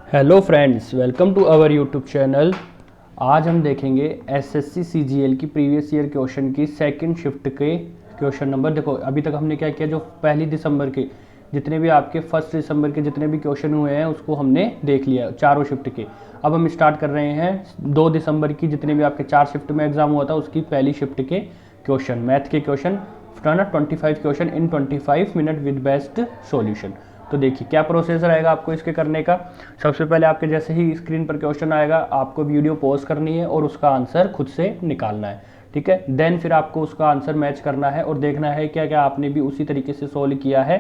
Hello friends, welcome to our YouTube channel. आज हम देखेंगे एसएससी सीजीएल की प्रीवियस ईयर क्वेश्चन की सेकंड शिफ्ट के क्वेश्चन नंबर। देखो अभी तक हमने क्या किया, जो पहली दिसंबर के जितने भी आपके फर्स्ट दिसंबर के जितने भी क्वेश्चन हुए हैं उसको हमने देख लिया चारों शिफ्ट के। अब हम स्टार्ट कर रहे हैं 2 दिसंबर की जितने भी आपके 4 शिफ्ट में एग्जाम हुआ था उसकी पहली शिफ्ट के क्वेश्चन, मैथ के question 25 question in 25 minute with best solution. तो देखिए क्या प्रोसेस रहेगा आपको इसके करने का। सबसे पहले आपके जैसे ही स्क्रीन पर क्वेश्चन आएगा आपको वीडियो पॉज करनी है और उसका आंसर खुद से निकालना है, ठीक है। देन फिर आपको उसका आंसर मैच करना है और देखना है क्या क्या आपने भी उसी तरीके से सोल्व किया है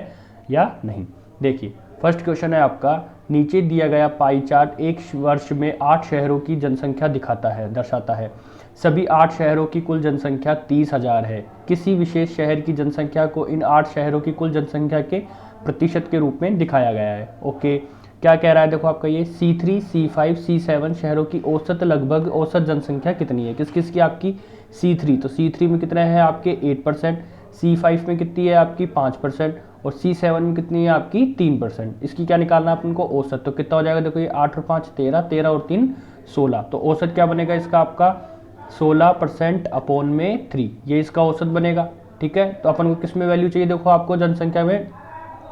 या नहीं। देखिए फर्स्ट क्वेश्चन है आपका, नीचे दिया गया पाई चार्ट एक वर्ष में 8 शहरों की जनसंख्या दर्शाता है। सभी 8 शहरों की कुल जनसंख्या 30,000 है। किसी विशेष शहर की जनसंख्या को इन 8 शहरों की कुल जनसंख्या के प्रतिशत के रूप में दिखाया गया है। ओके, क्या कह रहा है देखो आपका ये C3, C5, C7 शहरों की औसत जनसंख्या कितनी है। किस किस की आपकी C3, तो C3 में कितने हैं आपके 8%, C5 में कितनी है आपकी 5% और C7 में कितनी है आपकी 3%। इसकी क्या निकालना है अपन को औसत, तो कितना हो जाएगा देखो ये 8 और 5 13, 13 और 3 16, तो औसत क्या बनेगा इसका आपका 16% अपॉन में 3, ये इसका औसत बनेगा, ठीक है। तो अपन को किस में वैल्यू चाहिए, देखो आपको जनसंख्या में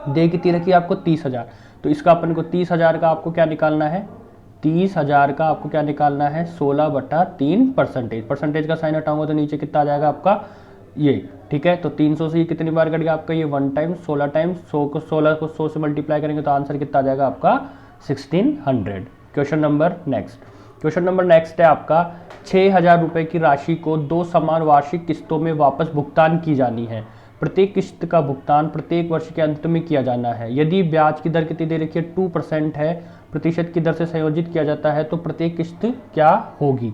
दे कितनी रखी आपको 30,000, तो इसका अपन को 30,000 का आपको क्या निकालना है, 30,000 का आपको क्या निकालना है 16/3 परसेंटेज का साइन हटाऊंगा तो नीचे कितना आ जाएगा आपका ये, ठीक है। तो 300 से ये कितनी बार कट गया आपका ये 1 टाइम, 16 टाइम 100 को 100 से मल्टीप्लाई करेंगे तो आंसर कितना आ जाएगा आपका 1600। क्वेश्चन नंबर नेक्स्ट है आपका, 6,000 रुपये की राशि को 2 समान वार्षिक किस्तों में वापस भुगतान की जानी है। प्रत्येक किस्त का भुगतान प्रत्येक वर्ष के अंत में किया जाना है। यदि ब्याज की दर कितनी दे रखी है 2% है, प्रतिशत की दर से संयोजित किया जाता है तो प्रत्येक किस्त क्या होगी,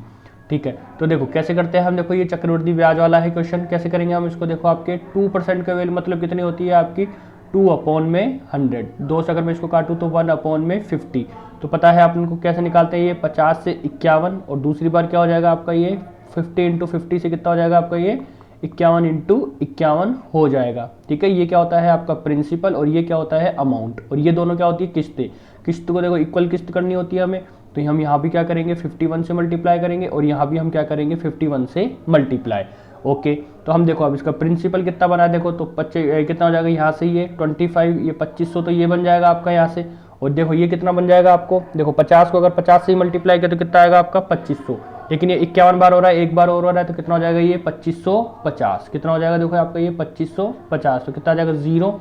ठीक है। तो देखो कैसे करते हैं हम, देखो ये चक्रवृद्धि ब्याज वाला है क्वेश्चन, कैसे करेंगे हम इसको, देखो आपके 2% का वैल्यू मतलब कितनी होती है आपकी 2/100, 2 से अगर मैं इसको काटूँ तो 1/50, तो पता है अपन को कैसे निकालते हैं ये 50 से 51 और दूसरी बार क्या हो जाएगा आपका ये 50 × 50 से कितना हो जाएगा आपका ये 51 × 51 हो जाएगा, ठीक है। ये क्या होता है आपका प्रिंसिपल और ये क्या होता है अमाउंट, और ये दोनों क्या होती है किस्तें। किस्त को देखो इक्वल किस्त करनी होती है हमें, तो हम यहाँ भी क्या करेंगे 51 से मल्टीप्लाई करेंगे और यहाँ भी हम क्या करेंगे 51 से मल्टीप्लाई। ओके, तो हम देखो अब इसका प्रिंसिपल कितना बना है, देखो तो 25 कितना हो जाएगा यहाँ से ये 25, ये 2500, तो ये बन जाएगा आपका यहाँ से। और देखो ये कितना बन जाएगा आपको, देखो 50 को अगर 50 से ही मल्टीप्लाई किया तो कितना आएगा आपका 2500, लेकिन ये 51 बार हो रहा है, एक बार और हो रहा है तो कितना हो जाएगा ये 2550, कितना हो जाएगा देखो आपका ये 2550, तो कितना आ जाएगा 0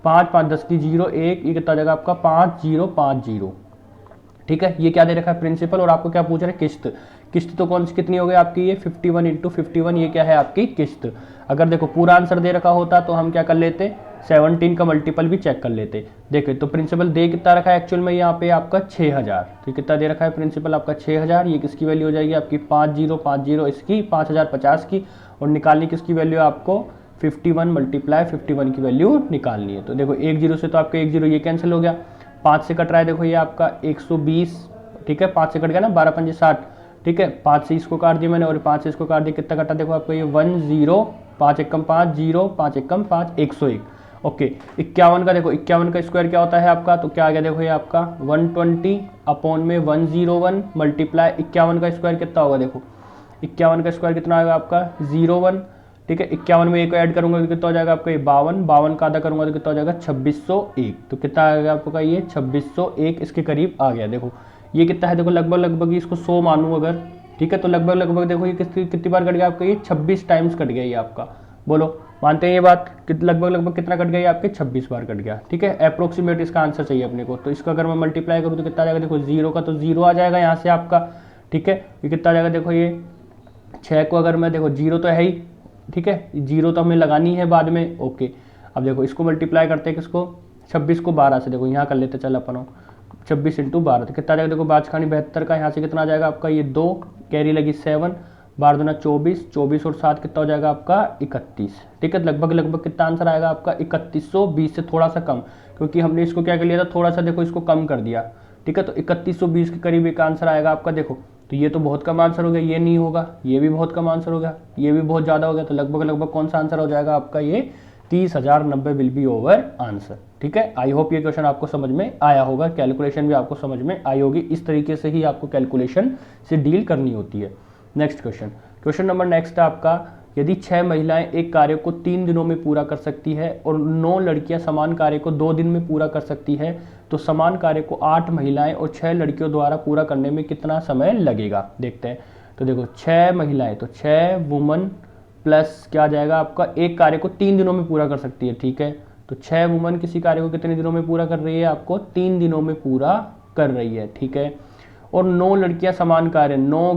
5 5 10 की 0 1, ये कितना आ जाएगा आपका 5050, ठीक है। ये क्या दे रखा है प्रिंसिपल, और आपको क्या पूछ रहे हैं किस्त तो कौन सी कितनी हो गई आपकी ये 51 × 51, ये क्या है आपकी किस्त। अगर देखो पूरा आंसर दे रखा होता तो हम क्या कर लेते 17 का मल्टीपल भी चेक कर लेते। देखिए तो प्रिंसिपल दे कितना रखा है एक्चुअल में यहाँ पे आपका 6,000, तो कितना दे रखा है प्रिंसिपल आपका 6,000, ये किसकी वैल्यू हो जाएगी आपकी 5050 इसकी 5050 की, और निकालनी किसकी वैल्यू आपको 51 × 51 की वैल्यू निकालनी है। तो देखो 1 0 से तो आपका 1 0 ये कैंसिल हो गया, 5 से कट रहा है देखो ये आपका 120, ठीक है 5 से कट गया ना 12 5 60, ठीक है 5 से इसको काट दिया मैंने और 5 से इसको काट दिया, कितना कटा देखो आपको ये 10, 5 एकम 5 0, 5 एकम 5 101। ओके, 51 का देखो 51 का स्क्वायर क्या होता है आपका, तो क्या आ गया देखो ये आपका 120 अपॉन में 101 मल्टीप्लाई 51 का स्क्वायर कितना होगा, देखो 51 का स्क्वायर कितना आएगा आपका 01, ठीक है। 51 में एक ऐड करूंगा तो कितना हो जाएगा आपका ये 52 का आधा करूंगा तो कितना हो जाएगा 2601, तो कितना आएगा आपका ये 2601 इसके करीब आ गया। देखो ये कितना है, देखो लगभग इसको 100 मानूं अगर, ठीक है, तो लगभग देखो ये कितनी बार कट गया आपका ये 26 टाइम्स कट गया ये आपका, बोलो मानते हैं ये बात, लगभग कितना कट गया आपके 26 बार कट गया, ठीक है। अप्रोक्सीमेट इसका आंसर चाहिए अपने को, तो इसका अगर मैं मल्टीप्लाई करूँ तो कितना आ जाएगा, देखो 0 का तो 0 आ जाएगा यहाँ से आपका, ठीक है। ये कितना आ जाएगा देखो ये 6 को अगर मैं देखो 0 तो है ही, ठीक है 0 तो हमें लगानी है बाद में। ओके, अब देखो इसको मल्टीप्लाई करते हैं किसको 26 को 12 से, देखो यहाँ कर लेते चल अपन 26 × 12, तो कितना आ जाएगा देखो बाजखानी 72 का, यहाँ से कितना आ जाएगा आपका ये 2 कैरी लगी 7 12 दूना 24, 24 और 7 कितना हो जाएगा आपका 31, ठीक है। लगभग कितना आंसर आएगा आपका 3120 से थोड़ा सा कम, क्योंकि हमने इसको क्या कर लिया था थोड़ा सा देखो इसको कम कर दिया, ठीक है। तो 3120 के करीब एक आंसर आएगा आपका, देखो तो ये तो बहुत कम आंसर हो गया, ये नहीं होगा, ये भी बहुत कम आंसर हो गया, ये भी बहुत ज़्यादा हो गया, तो लगभग कौन सा आंसर हो जाएगा आपका ये 30,090 विल बी ओवर आंसर। ठीक है, आई होप ये क्वेश्चन आपको समझ में आया होगा, कैलकुलेशन भी आपको समझ में आई होगी। इस तरीके से ही आपको कैलकुलेशन से डील करनी होती है। नेक्स्ट क्वेश्चन नंबर नेक्स्ट है आपका, यदि 6 महिलाएं एक कार्य को 3 दिनों में पूरा कर सकती है और 9 लड़कियां समान कार्य को 2 दिन में पूरा कर सकती है, तो समान कार्य को 8 महिलाएं और 6 लड़कियों द्वारा पूरा करने में कितना समय लगेगा। देखते हैं। तो देखो 6 महिलाएं, तो 6 वुमन प्लस क्या आ जाएगा आपका, एक कार्य को 3 दिनों में पूरा कर सकती है। ठीक है, तो 6 वुमन किसी कार्य को कितने दिनों में पूरा कर रही है, आपको 3 दिनों में पूरा कर रही है। ठीक है, और 9 लड़कियां समान कार्य, 9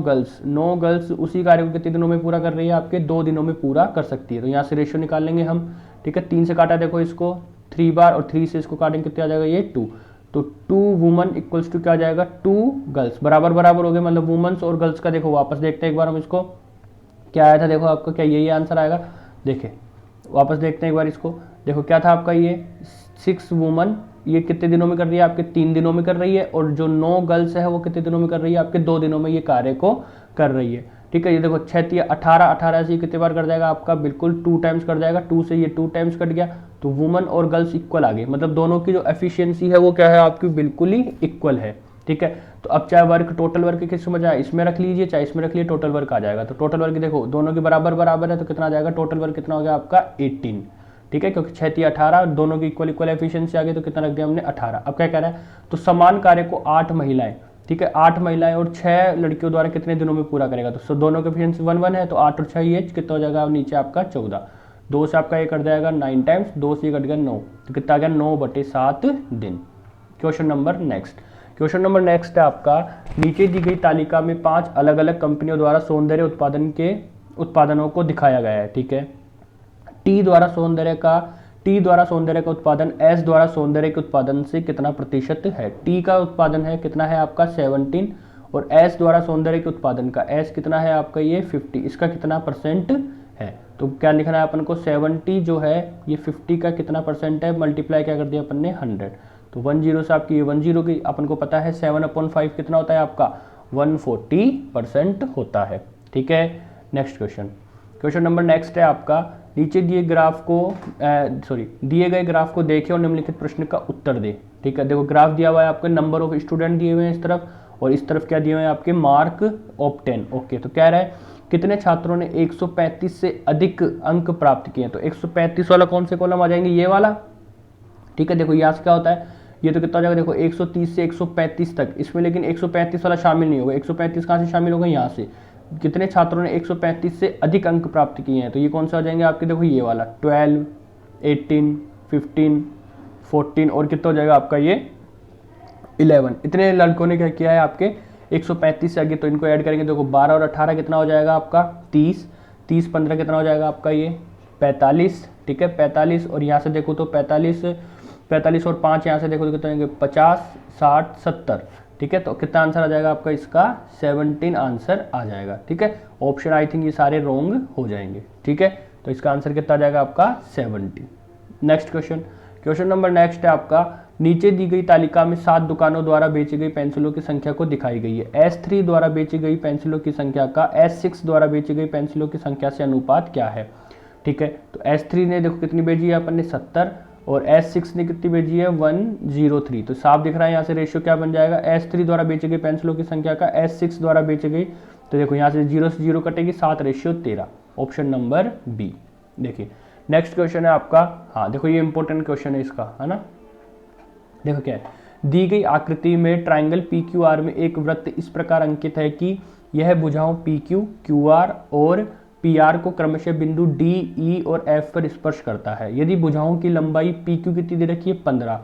गर्ल्स उसी कार्य को कितने दिनों में पूरा कर रही है, आपके 2 दिनों में पूरा कर सकती है। तो यहाँ से रेशियो निकाल लेंगे हम। ठीक है, 3 से काटा देखो इसको 3 बार, और 3 से इसको काटेंगे कितने आ जाएगा, ये 2। तो 2 वुमन इक्वल्स टू क्या आ जाएगा, 2 गर्ल्स, बराबर बराबर हो गए, मतलब वुमेन्स और गर्ल्स का देखो वापस देखते हैं एक बार हम इसको, क्या आया था देखो आपका, क्या यही आंसर आएगा। देखिए वापस देखते हैं एक बार इसको, देखो क्या था आपका, ये 6 वुमन ये कितने दिनों में कर रही है, आपके 3 दिनों में कर रही है, और जो 9 गर्ल्स है वो कितने दिनों में कर रही है, आपके 2 दिनों में ये कार्य को कर रही है। ठीक है, ये देखो 6 18, 18 से कितने बार कर जाएगा आपका, बिल्कुल 2 टाइम्स कर जाएगा, 2 से ये 2 टाइम्स कट गया, तो वुमन और गर्ल्स इक्वल आ गई, मतलब दोनों की जो एफिशिएंसी है वो क्या है आपकी, बिल्कुल ही इक्वल है। ठीक है, तो अब चाहे वर्क टोटल वर्क किस में जाए, इसमें रख लीजिए चाहे इसमें रख लीजिए, टोटल वर्क आ जाएगा। तो टोटल वर्क देखो दोनों के बराबर बराबर है, तो कितना आ जाएगा, टोटल वर्क कितना हो गया आपका 18। ठीक है, क्योंकि 6 18 दोनों की इक्वल एफिशिएंसी आ गई, तो कितना रख दिया हमने 18। अब क्या कह रहा है, तो समान कार्य को 8 महिलाएं, ठीक है 8 महिलाएं और 6 लड़कियों द्वारा कितने दिनों में पूरा करेगा, तो दोनों की एफिशिएंसी 1 1 है, तो 8 और 6 ये कितना हो जाएगा, नीचे आपका 14, 2 से आपका ये कट जाएगा 9 टाइम्स, 2 से ये कट गया 9, तो कितना आ गया 9/7 दिन। क्वेश्चन नंबर नेक्स्ट है आपका, नीचे दी गई तालिका में 5 अलग अलग कंपनियों द्वारा सौंदर्य उत्पादनों को दिखाया गया है। ठीक है, टी द्वारा सौंदर्य का उत्पादन एस द्वारा सौंदर्य के उत्पादन से कितना प्रतिशत है। टी का उत्पादन है कितना है आपका 17, और एस द्वारा सौंदर्य के उत्पादन का एस कितना है आपका ये 50, इसका कितना परसेंट है। तो क्या लिखना है अपन को, 70 जो है ये 50 का कितना परसेंट है, मल्टीप्लाई क्या कर दिया अपन ने 100, तो 10 से आपकी ये 10 की अपन को पता है 7/5 कितना होता है आपका 140% होता है। ठीक है, नेक्स्ट क्वेश्चन नंबर नेक्स्ट है आपका, नीचे दिए गए ग्राफ को देखें और निम्नलिखित प्रश्न का उत्तर दे। ठीक है, देखो ग्राफ दिया हुआ है आपके, नंबर ऑफ स्टूडेंट दिए हुए हैं इस तरफ, और इस तरफ क्या दिए हुए हैं आपके मार्क ऑब्टेन। ओके, तो कह रहा है कितने छात्रों ने 135 से अधिक अंक प्राप्त किए, तो 135 वाला कौन से कॉलम आ जाएंगे, ये वाला। ठीक है, देखो यहाँ से क्या होता है, ये तो कितना हो जाएगा, देखो 130 से 135 तक, इसमें लेकिन 135 वाला शामिल नहीं होगा। 135 कहाँ से शामिल होगा, यहाँ से। कितने छात्रों ने 135 से अधिक अंक प्राप्त किए हैं, तो ये कौन सा हो जाएंगे आपके, देखो ये वाला 12, 18, 15, 14 और कितना हो जाएगा आपका ये 11। इतने लड़कों ने क्या किया है आपके 135 से आगे, तो इनको ऐड करेंगे, देखो 12 और 18 कितना हो जाएगा आपका 30, 30 15 कितना हो जाएगा आपका ये 45। ठीक है, 45, और यहाँ से देखो तो 45 और 5 यहाँ से देखो तो कितना होंगे 50, 60, 70। ठीक है, तो कितना आंसर आ जाएगा आपका इसका 17 आंसर आ जाएगा। ठीक है, ऑप्शन आई थिंक ये सारे रॉन्ग हो जाएंगे। ठीक है, तो इसका आंसर कितना आ जाएगा आपका 17। नेक्स्ट क्वेश्चन नंबर नेक्स्ट है आपका, नीचे दी गई तालिका में 7 दुकानों द्वारा बेची गई पेंसिलों की संख्या को दिखाई गई है। S3 द्वारा बेची गई पेंसिलों की संख्या का S6 द्वारा बेची गई पेंसिलों की संख्या से अनुपात क्या है। ठीक है, तो S3 ने देखो कितनी भेजी है अपन ने 70, और S6 ने कितनी भेजी है 103, तो साफ दिख रहा है यहाँ से रेशियो क्या बन जाएगा, S3 द्वारा बेची गई पेंसिलों की संख्या का S6 द्वारा बेची गई, तो देखो यहाँ से 0 से 0 कटेगी, 7/13, ऑप्शन नंबर बी। देखिए नेक्स्ट क्वेश्चन है आपका, हाँ देखो ये इंपॉर्टेंट क्वेश्चन है इसका, है ना। देखो क्या है, दी गई आकृति में ट्राइंगल PQR में एक वृत्त इस प्रकार अंकित है कि यह भुजाओं PQ, QR और PR को क्रमशः बिंदु D, E और F पर स्पर्श करता है। यदि भुजाओं की लंबाई PQ कितनी दे रखी है 15,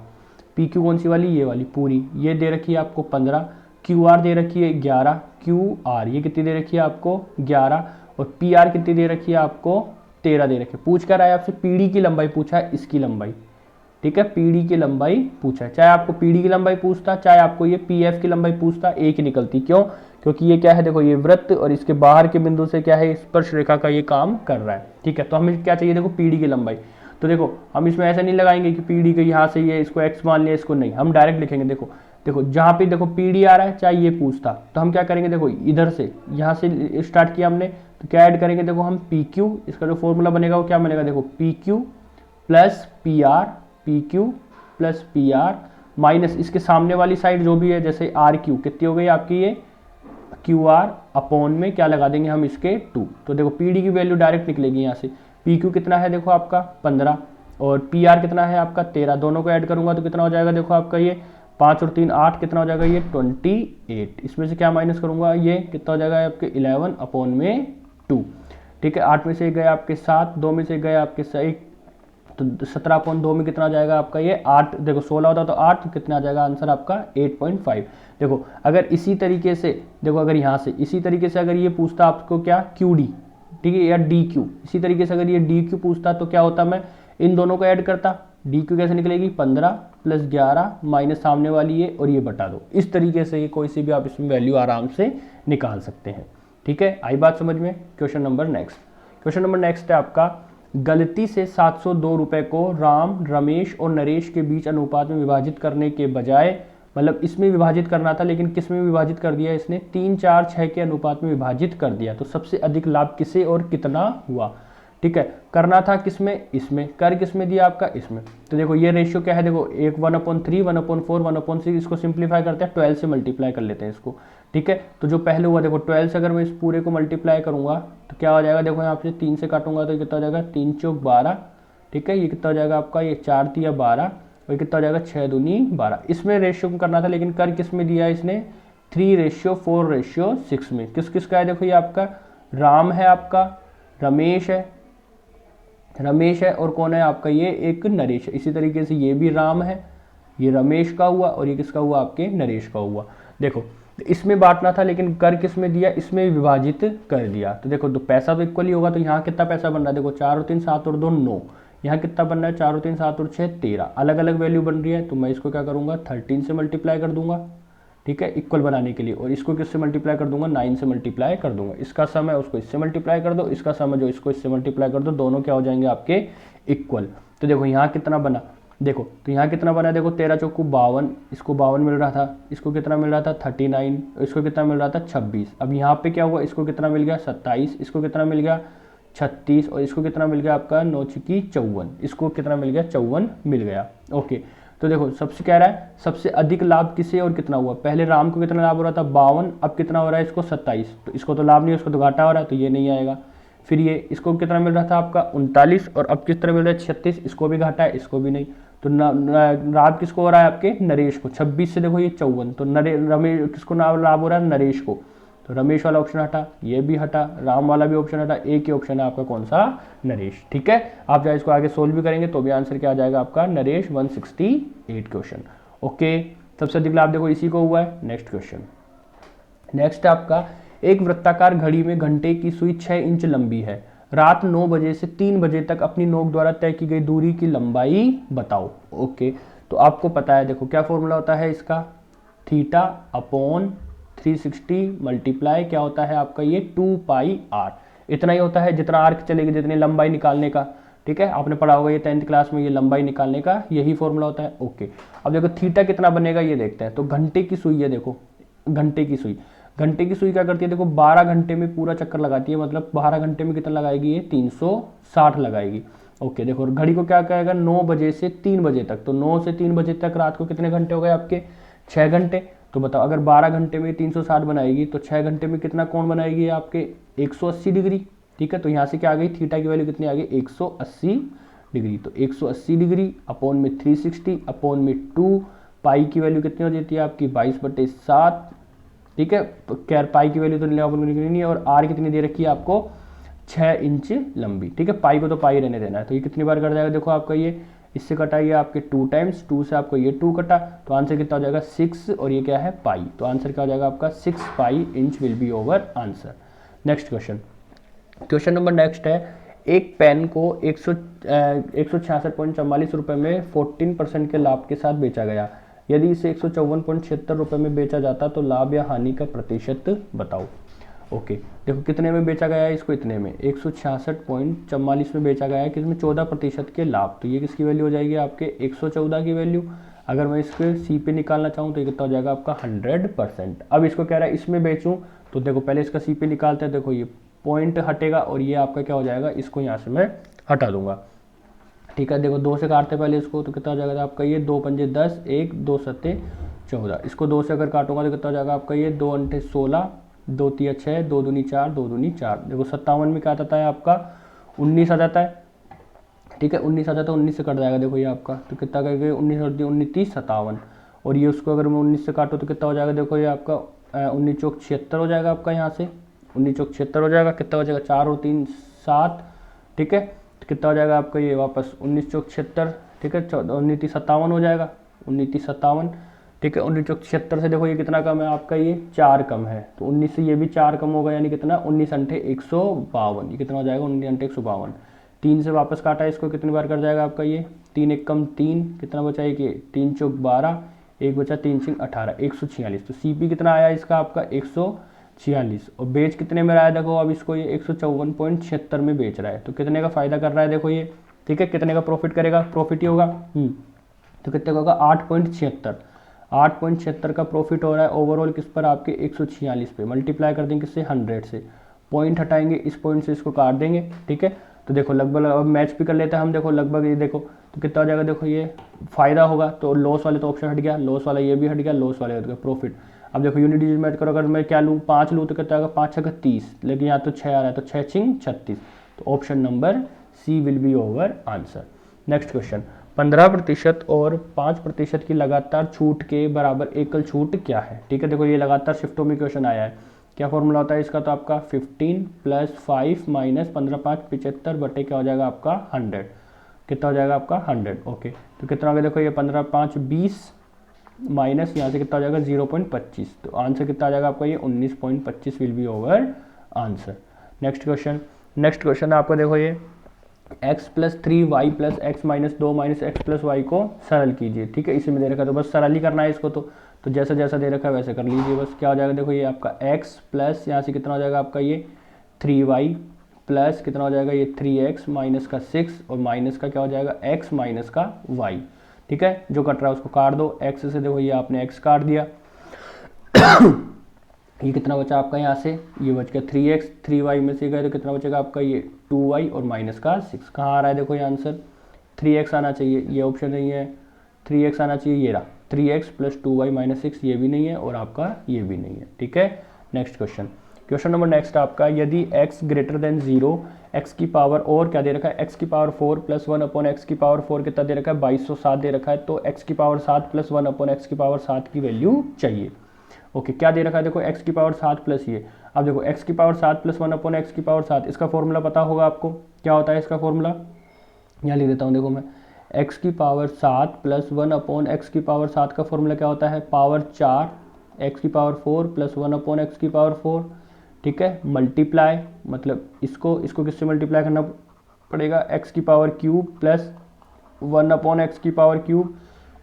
PQ कौन सी वाली, ये वाली पूरी, ये दे रखी है आपको 15, QR दे रखी है 11, QR ये कितनी दे रखी है आपको 11, और PR कितनी दे रखी है आपको 13 दे रखी है। पूछ कर आया आपसे पीढ़ी की लंबाई पूछा है, इसकी लंबाई। ठीक है, पीढ़ी की लंबाई पूछा है, चाहे आपको पीढ़ी की लंबाई पूछता चाहे आपको ये PF की लंबाई पूछता, एक ही निकलती। क्यों, क्योंकि ये क्या है, देखो ये वृत्त और इसके बाहर के बिंदु से क्या है स्पर्श रेखा का ये काम कर रहा है। ठीक है, तो हमें क्या चाहिए, देखो पीढ़ी की लंबाई। तो देखो हम इसमें ऐसा नहीं लगाएंगे कि पीढ़ी के यहाँ से ये इसको x मान लिया, इसको नहीं, हम डायरेक्ट लिखेंगे। देखो जहाँ पे देखो पीढ़ी आ रहा है, चाहे ये पूछता, तो हम क्या करेंगे, देखो इधर से यहाँ से स्टार्ट किया हमने, तो क्या ऐड करेंगे, देखो हम PQ, इसका जो फॉर्मूला बनेगा वो क्या बनेगा, देखो PQ plus P R, P Q plus P R minus इसके सामने वाली साइड जो भी है, जैसे आर क्यू कितनी हो गई आपकी ये क्यू आर अपॉन में क्या लगा देंगे हम इसके 2। तो देखो पी डी की वैल्यू डायरेक्ट निकलेगी यहाँ से। पी क्यू कितना है देखो आपका 15 और पी आर कितना है आपका 13, दोनों को ऐड करूंगा तो कितना हो जाएगा देखो आपका ये 5 और 3 8, कितना हो जाएगा ये 28। इसमें से क्या माइनस करूंगा ये कितना हो जाएगा आपके 11 अपॉन में 2। ठीक है, 8 में से गए आपके 7, 2 में से गए आपके 1, तो 17 अपॉन 2 में कितना आ जाएगा आपका ये 8। देखो 16 होता तो 8, तो कितना आ जाएगा आंसर आपका 8.5। देखो अगर इसी तरीके से देखो, अगर यहाँ से इसी तरीके से अगर ये पूछता आपको क्या क्यू डी, ठीक है, या डी क्यू, इसी तरीके से अगर ये डी क्यू पूछता तो क्या होता, मैं इन दोनों को ऐड करता। डी क्यू कैसे निकलेगी 15 प्लस 11 माइनस सामने वाली ये और ये बटा दो। इस तरीके से ये कोई सी भी आप इसमें वैल्यू आराम से निकाल सकते हैं। ठीक है, आई बात समझ में। क्वेश्चन नंबर नेक्स्ट है आपका, गलती से 702 रुपए को राम, रमेश और नरेश के बीच अनुपात में विभाजित करने के बजाय, मतलब इसमें विभाजित करना था लेकिन किस में विभाजित कर दिया इसने, 3 4 6 के अनुपात में विभाजित कर दिया। तो सबसे अधिक लाभ किसे और कितना हुआ। ठीक है, करना था किसमें, इसमें, कर किसमें दिया आपका इसमें। तो देखो ये रेशियो क्या है, देखो एक 1/3, 1/4, 1/6, इसको सिंप्लीफाई करते हैं 12 से मल्टीप्लाई कर लेते हैं इसको। ठीक है, तो जो पहले हुआ देखो 12 से अगर मैं इस पूरे को मल्टीप्लाई करूंगा तो क्या हो जाएगा, देखो यहाँ पे 3 से काटूंगा तो कितना हो जाएगा 3 चौक 12। ठीक है, ये कितना हो जाएगा आपका ये 4 तिया 12 और कितना हो जाएगा 6 दूनी 12। इसमें रेशियो करना था लेकिन कर किस में दिया इसने 3:4:6 में। किस किस का है देखो, ये आपका राम है, आपका रमेश है और कौन है आपका ये एक नरेश है। इसी तरीके से ये भी राम है, ये रमेश का हुआ और ये किसका हुआ आपके नरेश का हुआ। देखो इसमें बांटना था लेकिन कर किस में दिया, इसमें विभाजित कर दिया। तो देखो तो पैसा तो इक्वल ही होगा, तो यहाँ कितना पैसा बन रहा है देखो 4 और 3 7 और 2 9, यहाँ कितना बन रहा है 4 और 3 7 और 6 13। अलग अलग वैल्यू बन रही है तो मैं इसको क्या करूँगा 13 से मल्टीप्लाई कर दूंगा। ठीक है, इक्वल बनाने के लिए, और इसको किससे मल्टीप्लाई कर दूंगा 9 से मल्टीप्लाई कर दूंगा। इसका सम है उसको इससे मल्टीप्लाई कर दो, इसका सम है जो इसको इससे मल्टीप्लाई कर दो, दोनों क्या हो जाएंगे आपके इक्वल। तो देखो यहाँ कितना बना, देखो तो यहाँ कितना बना, देखो 13 चौको 52, इसको 52 मिल रहा था, इसको कितना मिल रहा था 39, इसको कितना मिल रहा था 26। अब यहाँ पे क्या हुआ, इसको कितना मिल गया 27, इसको कितना मिल गया 36 और इसको कितना मिल गया आपका 9 छक्की 54, इसको कितना मिल गया 54 मिल गया। ओके, तो देखो सबसे कह रहा है सबसे अधिक लाभ किसे और कितना हुआ। पहले राम को कितना लाभ हो रहा था 52, अब कितना हो रहा है इसको 27, तो इसको तो लाभ नहीं है, इसको तो घाटा हो रहा है, तो ये नहीं आएगा। फिर ये इसको कितना मिल रहा था आपका 39 और अब किस तरह मिल रहा है 36, इसको भी घाटा है, इसको भी नहीं। तो लाभ किसको हो रहा है आपके नरेश को, 26 से देखो ये 54, तो रमेश किसको लाभ हो रहा है नरेश को, तो रमेश वाला ऑप्शन हटा, ये भी हटा, राम वाला भी ऑप्शन हटा, एक ही ऑप्शन है आपका कौन सा नरेश। ठीक है, आप चाहे इसको आगे सोल्व भी करेंगे तो भी आंसर क्या आ जाएगा आपका नरेश 168 क्वेश्चन। ओके, सबसे अधिक लाभ देखो इसी को हुआ है। नेक्स्ट आपका, एक वृत्ताकार घड़ी में घंटे की सुई 6 इंच लंबी है, रात 9 बजे से 3 बजे तक अपनी नोक द्वारा तय की गई दूरी की लंबाई बताओ। ओके, तो आपको पता है देखो क्या फॉर्मूला होता है इसका, थीटा अपॉन 360 मल्टीप्लाई क्या होता है आपका ये 2πr, इतना ही होता है जितना आर्क चलेगी, जितनी लंबाई निकालने का। ठीक है, आपने पढ़ा होगा ये 10th क्लास में, ये लंबाई निकालने का यही फॉर्मूला होता है। ओके, अब देखो थीटा कितना बनेगा ये देखते हैं। तो घंटे की सुई है, देखो घंटे की सुई क्या करती है, देखो 12 घंटे में पूरा चक्कर लगाती है, मतलब 12 घंटे में कितना लगाएगी ये 360 लगाएगी। ओके, देखो घड़ी को क्या कहेगा 9 बजे से 3 बजे तक, तो 9 से 3 बजे तक रात को कितने घंटे हो गए आपके 6 घंटे। तो बताओ अगर 12 घंटे में 360 बनाएगी तो 6 घंटे में कितना कोण बनाएगी आपके 180 डिग्री। ठीक है, तो यहाँ से क्या आ गई थीटा की वैल्यू कितनी आ गई 180 डिग्री। तो 180 डिग्री अपॉन में 360 अपॉन में 2, पाई की वैल्यू कितनी हो जाती है आपकी 22/7। ठीक है, तो क्या पाई की वैल्यू तो नहीं है, और आर कितनी दे रखी है आपको 6 इंच लंबी। ठीक है, पाई को तो पाई रहने देना है। तो ये कितनी बार कट जाएगा देखो आपका ये, इससे कटाइए आपके 2 टाइम्स, 2 से आपको ये 2 कटा, तो आंसर कितना हो जाएगा 6 और ये क्या है पाई, तो आंसर क्या हो जाएगा आपका 6 pi inch will be over answer. Next question number next है, एक पेन को 166.44 रुपये में 14% के लाभ के साथ बेचा गया, यदि इसे 154.76 रुपये में बेचा जाता तो लाभ या हानि का प्रतिशत बताओ। ओके, देखो कितने में बेचा गया है इसको, इतने में 166.44 में बेचा गया है, किसमें 14% के लाभ, तो ये किसकी वैल्यू हो जाएगी आपके 114 की वैल्यू। अगर मैं इसके सी पे निकालना चाहूँ तो ये कितना हो जाएगा आपका 100%। अब इसको कह रहा है इसमें बेचूं, तो देखो पहले इसका सी पे निकालते हैं, देखो ये पॉइंट हटेगा और ये आपका क्या हो जाएगा, इसको यहाँ से मैं हटा दूंगा। ठीक है। देखो 2 से काटते पहले इसको तो कितना हो जाएगा आपका ये 2 पंजे 10, 1 2 सत्ते 14। इसको 2 से अगर काटूंगा तो कितना हो जाएगा आपका ये 2 अंठे 16, 2 तिया 6, 2 दूनी 4, 2 दूनी 4। देखो 57 में क्या आता है आपका 19 आ जाता है। ठीक है 19 आ जाता है, 19 से कट जाएगा देखो ये आपका, तो कितना करके 19 और 19 30 57। और ये उसको अगर मैं 19 से काटूँ तो कितना हो जाएगा देखो ये आपका 19 चौक 76 हो जाएगा आपका, यहाँ से 19 चौक 76 हो जाएगा। कितना हो जाएगा 4 और 3 7। ठीक है तो कितना हो जाएगा आपका ये वापस 19 चौक 76। ठीक है 19 30 57 हो जाएगा, 19 30 57। ठीक है 19 चौक 76 से देखो ये कितना कम है आपका, ये 4 कम है, तो 19 से ये भी 4 कम होगा, यानी कितना 19 अंठे 152। ये कितना हो जाएगा 19 अंठे 152। 3 से वापस काटा है इसको, कितनी बार कर जाएगा आपका ये 3 एक कम 3, कितना बचा है कि 3 चौक 12, एक बचा 3 सिंह 18, 146। तो सीपी कितना आया इसका आपका 146। और बेच कितने में रहा है देखो, अब इसको ये 154.76 में बेच रहा है, तो कितने का फायदा कर रहा है देखो ये। ठीक है कितने का प्रॉफिट करेगा, प्रॉफिट ही होगा। तो कितने का होगा 8.76। 8.76 का प्रॉफिट हो रहा है ओवरऑल किस पर आपके 146 पे। मल्टीप्लाई कर देंगे किससे 100 से, पॉइंट हटाएंगे, इस पॉइंट से इसको काट देंगे। ठीक है तो देखो लगभग अब मैच भी कर लेते हैं हम, देखो लगभग ये देखो तो कितना हो जाएगा देखो ये फायदा होगा, तो लॉस वाले तो ऑप्शन हट गया, लॉस वाला ये भी हट गया, लॉस वाले हट गया, प्रॉफिट। अब देखो यूनिट डिजिट मैच करो, अगर मैं क्या लूँ 5 लूँ तो कितना आएगा 5 6 30, लेकिन यहाँ तो 6 आ रहा है तो 6 6 36। तो option number C will be over answer. Next question 15% और 5% की लगातार छूट के बराबर एकल छूट क्या है। ठीक है देखो ये लगातार शिफ्टों में क्वेश्चन आया है, क्या फॉर्मूला होता है इसका, तो आपका 15 + 5 - 15 5 75 बटे क्या हो जाएगा आपका 100। कितना हो जाएगा आपका 100। ओके तो कितना हो गया देखो ये 15 5 20 माइनस यहाँ से कितना हो जाएगा 0.25, तो आंसर कितना आ जाएगा आपका ये 19.25 will be over answer. Next question आपको देखो ये x + 3y + x - 2 - x + y को सरल कीजिए। ठीक है इसी में दे रखा है तो बस सरल ही करना है इसको, तो जैसा जैसा दे रखा है वैसे कर लीजिए बस। क्या हो जाएगा देखो ये आपका x प्लस यहाँ से कितना हो जाएगा आपका ये 3y प्लस कितना हो जाएगा ये 3x माइनस का 6 और माइनस का क्या हो जाएगा x माइनस का y। ठीक है जो कट रहा है उसको काट दो, x से देखो ये आपने x काट दिया ये कितना बचा आपका यहाँ से, ये बच गया 3x, 3y में से गए तो कितना बचेगा आपका ये 2y और माइनस का 6। कहाँ आ रहा है देखो ये आंसर 3x आना चाहिए, ये ऑप्शन नहीं है, 3x आना चाहिए, ये रहा 3x + 2y - 6, ये भी नहीं है और आपका ये भी नहीं है। ठीक है नेक्स्ट क्वेश्चन नंबर नेक्स्ट आपका, यदि x > 0, x की पावर और क्या दे रखा है x की पावर 4 + 1/x की पावर 4 कितना दे रखा है 2207 दे रखा है, तो x की पावर 7 + 1/x की पावर 7 की वैल्यू चाहिए। ओके क्या दे रखा है देखो x की पावर 7 प्लस ये, अब देखो x की पावर 7 + 1/x की पावर 7, इसका फॉर्मूला पता होगा आपको, क्या होता है इसका फॉर्मूला, यहाँ लिख देता हूँ देखो मैं, x की पावर 7 + 1/x की पावर 7 का फॉर्मूला क्या होता है पावर 4, x की पावर 4 + 1/x की पावर 4। ठीक है मल्टीप्लाई, मतलब इसको किससे मल्टीप्लाई करना पड़ेगा x की पावर क्यूब प्लस 1/x की पावर क्यूब,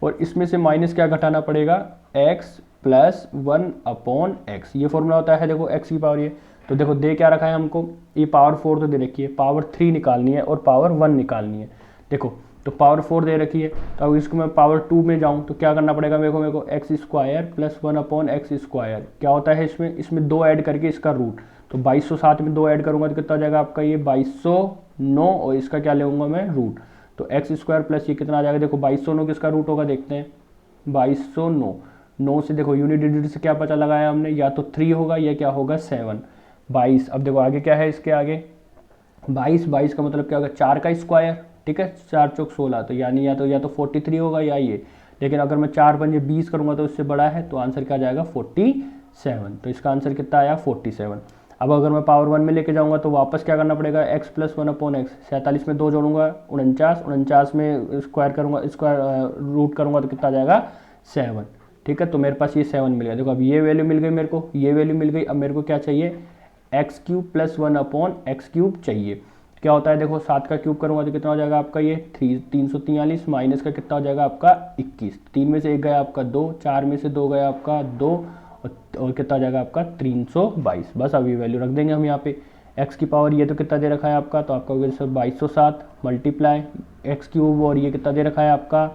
और इसमें से माइनस क्या घटाना पड़ेगा x + 1/x, ये फॉर्मूला होता है देखो x की पावर ये। तो देखो दे क्या रखा है हमको, ये पावर 4 तो दे रखी है, पावर 3 निकालनी है और पावर 1 निकालनी है। देखो तो पावर 4 दे रखी है, तो अब इसको मैं पावर 2 में जाऊं तो क्या करना पड़ेगा मेरे को x² + 1/x², क्या होता है इसमें 2 ऐड करके इसका रूट, तो 2207 में 2 ऐड करूंगा तो कितना हो जाएगा आपका ये 2209, और इसका क्या लेऊंगा मैं रूट, तो x² प्लस ये कितना आ जाएगा देखो 2209 किसका रूट होगा देखते हैं 2209। 9 से देखो यूनिट डिजिट से क्या पता लगाया हमने, या तो 3 होगा या क्या होगा 7। 22 अब देखो आगे क्या है इसके आगे 22 का मतलब क्या होगा 4 का स्क्वायर। ठीक है 4 चौक 16, तो यानी या तो 43 होगा या ये, लेकिन अगर मैं 4 पंजे 20 करूंगा तो इससे बड़ा है, तो आंसर क्या जाएगा 47। तो इसका आंसर कितना आया 47। अब अगर मैं पावर 1 में लेके जाऊंगा तो वापस क्या करना पड़ेगा x + 1/x, 47 में 2 जोड़ूंगा 49 में स्क्वायर करूंगा, स्क्वायर रूट करूंगा तो कितना आ जाएगा 7। ठीक है तो मेरे पास ये 7 मिल गया, देखो अब ये वैल्यू मिल गई मेरे को, ये वैल्यू मिल गई, अब मेरे को क्या चाहिए x³ + 1/x³ चाहिए। क्या होता है देखो 7 का क्यूब करूंगा तो कितना हो जाएगा आपका ये 343 माइनस का कितना हो जाएगा आपका 21, 3 में से 1 गया आपका 2, 4 में से 2 गया आपका 2, और कितना हो जाएगा आपका 322। बस अभी वैल्यू रख देंगे हम यहाँ पे, x की पावर ये तो कितना दे रखा है आपका, तो आपका 2207 मल्टीप्लाई x³ और ये कितना दे रखा है आपका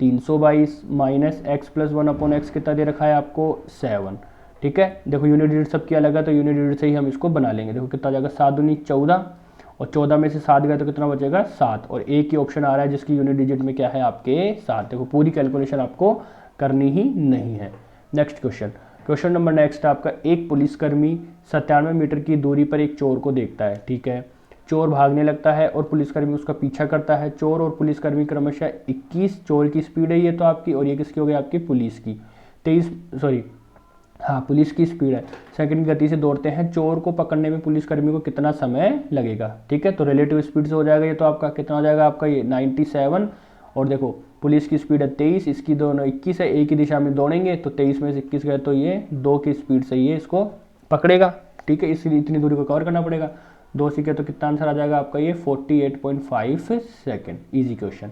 322 माइनस x + 1/x कितना दे रखा है आपको 7। ठीक है देखो यूनिट डिजिट सबकी अलग है, तो यूनिट डिजिट से ही हम इसको बना लेंगे। देखो कितना हो जाएगा 7 दूनी 14 और 14 में से 7 गए तो कितना बचेगा 7, और एक ही ऑप्शन आ रहा है जिसकी यूनिट डिजिट में क्या है आपके 7। देखो पूरी कैलकुलेशन आपको करनी ही नहीं है। नेक्स्ट क्वेश्चन नंबर नेक्स्ट आपका, एक पुलिसकर्मी 97 मीटर की दूरी पर एक चोर को देखता है, ठीक है। चोर भागने लगता है और पुलिसकर्मी उसका पीछा करता है। चोर और पुलिसकर्मी क्रमशः 21, चोर की स्पीड है ये तो आपकी, और ये किसकी हो गई आपकी पुलिस की, 23 सॉरी हाँ पुलिस की स्पीड है, सेकंड गति से दौड़ते हैं। चोर को पकड़ने में पुलिसकर्मी को कितना समय लगेगा, ठीक है। तो रिलेटिव स्पीड से हो जाएगा ये तो आपका कितना हो जाएगा आपका ये 97, और देखो पुलिस की स्पीड है 23, इसकी दोनों 21 है, एक ही दिशा में दौड़ेंगे तो 23 में से 21 गए तो ये 2 की स्पीड से ये इसको पकड़ेगा, ठीक है। इसलिए इतनी दूरी को कवर करना पड़ेगा, 2 सीखे तो कितना आंसर आ जाएगा आपका ये 48.5 second. Easy question.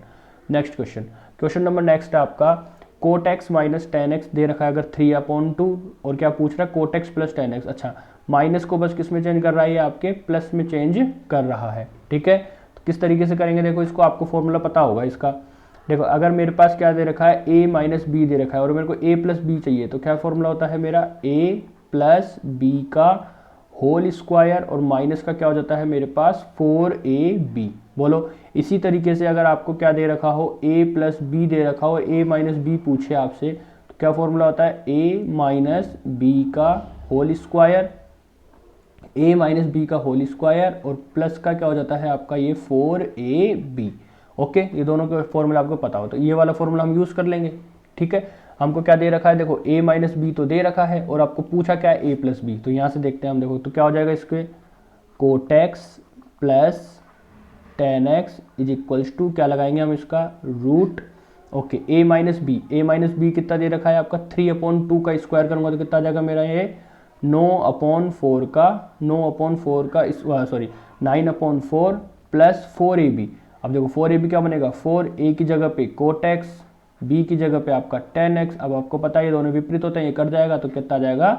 Next question number next आपका, cot x minus ten x दे रखा है अगर 3/2, और क्या पूछ रहा है cot x plus ten x. अच्छा, माइनस को बस किस में चेंज कर रहा है ये आपके प्लस में चेंज कर रहा है, ठीक है। तो किस तरीके से करेंगे, देखो इसको आपको फॉर्मूला पता होगा इसका। देखो अगर मेरे पास क्या दे रखा है a माइनस बी दे रखा है, और मेरे को a प्लस बी चाहिए, तो क्या फॉर्मूला होता है मेरा a प्लस बी का होल स्क्वायर, और माइनस का क्या हो जाता है मेरे पास 4ab। बोलो इसी तरीके से अगर आपको क्या दे रखा हो a प्लस बी दे रखा हो, a माइनस बी पूछे आपसे, तो क्या फॉर्मूला होता है a माइनस बी का whole square, a minus b का होल स्क्वायर, और प्लस का क्या हो जाता है आपका ये 4ab। ओके, ये दोनों का फॉर्मूला आपको पता हो तो ये वाला फॉर्मूला हम यूज़ कर लेंगे, ठीक है। हमको क्या दे रखा है, देखो a माइनस बी तो दे रखा है, और आपको पूछा क्या है a प्लस बी, तो यहाँ से देखते हैं हम। देखो तो क्या हो जाएगा इसके, कोटेक्स plus ten x is equals to क्या लगाएंगे हम इसका root. Okay, a minus b कितना दे रखा है आपका 3/2 का स्क्वायर करूंगा तो कितना आ जाएगा मेरा ये 9/4 का सॉरी 9/4 प्लस 4ab। अब देखो 4ab क्या बनेगा, 4a की जगह पे कोटेक्स, b की जगह पे आपका 10x। अब आपको पता है ये दोनों विपरीत होते हैं, ये कट जाएगा तो कितना आ जाएगा